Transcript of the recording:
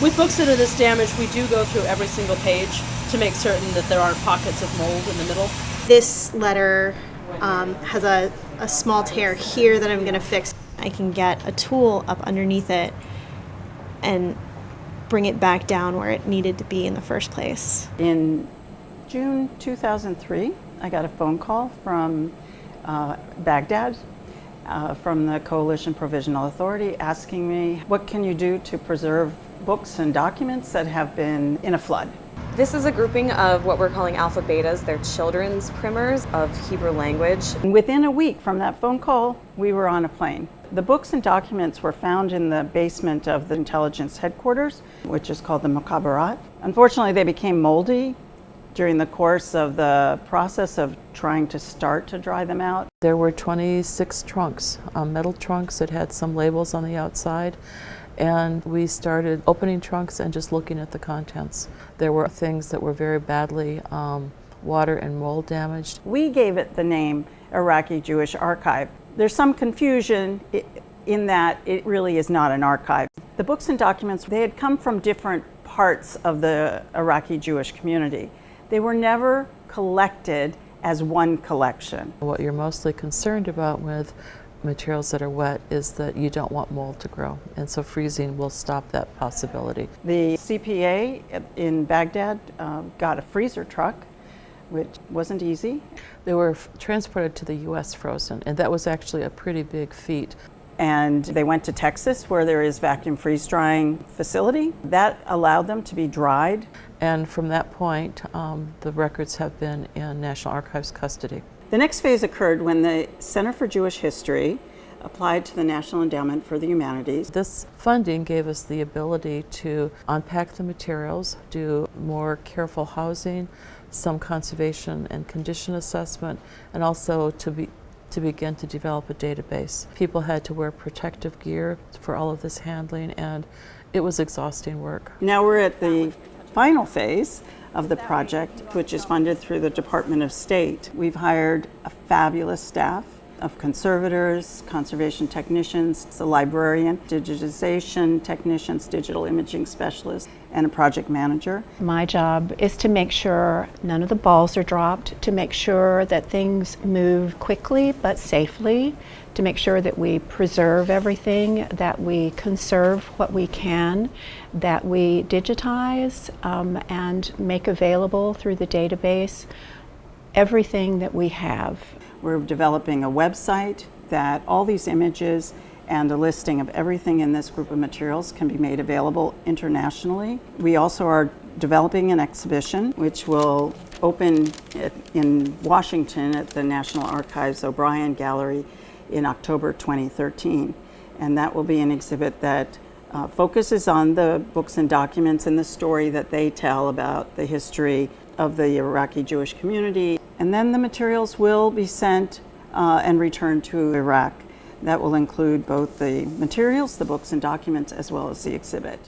With books that are this damaged, we do go through every single page to make certain that there aren't pockets of mold in the middle. This letter has a small tear here that I'm going to fix. I can get a tool up underneath it and bring it back down where it needed to be in the first place. In June 2003, I got a phone call from Baghdad, from the Coalition Provisional Authority, asking me, what can you do to preserve books and documents that have been in a flood? This is a grouping of what we're calling alpha betas. They're children's primers of Hebrew language. And within a week from that phone call, we were on a plane. The books and documents were found in the basement of the intelligence headquarters, which is called the Mukhabarat. Unfortunately, they became moldy during the course of the process of trying to start to dry them out. There were 26 trunks, metal trunks that had some labels on the outside. And we started opening trunks and just looking at the contents. There were things that were very badly water and mold damaged. We gave it the name Iraqi Jewish Archive. There's some confusion in that it really is not an archive. The books and documents, they had come from different parts of the Iraqi Jewish community. They were never collected as one collection. What you're mostly concerned about with materials that are wet is that you don't want mold to grow, and so freezing will stop that possibility. The CPA in Baghdad got a freezer truck, which wasn't easy. They were transported to the US frozen, and that was actually a pretty big feat. And they went to Texas, where there is vacuum freeze drying facility. That allowed them to be dried. And from that point, the records have been in National Archives custody. The next phase occurred when the Center for Jewish History applied to the National Endowment for the Humanities. This funding gave us the ability to unpack the materials, do more careful housing, some conservation and condition assessment, and also to begin to develop a database. People had to wear protective gear for all of this handling, and it was exhausting work. Now we're at the final phase of the project, which is funded through the Department of State. We've hired a fabulous staff of conservators, conservation technicians, a librarian, digitization technicians, digital imaging specialists, and a project manager. My job is to make sure none of the balls are dropped, to make sure that things move quickly but safely, to make sure that we preserve everything, that we conserve what we can, that we digitize and make available through the database everything that we have. We're developing a website that all these images and a listing of everything in this group of materials can be made available internationally. We also are developing an exhibition which will open in Washington at the National Archives O'Brien Gallery in October 2013. And that will be an exhibit that focuses on the books and documents and the story that they tell about the history of the Iraqi Jewish community. And then the materials will be sent and returned to Iraq. That will include both the materials, the books and documents, as well as the exhibit.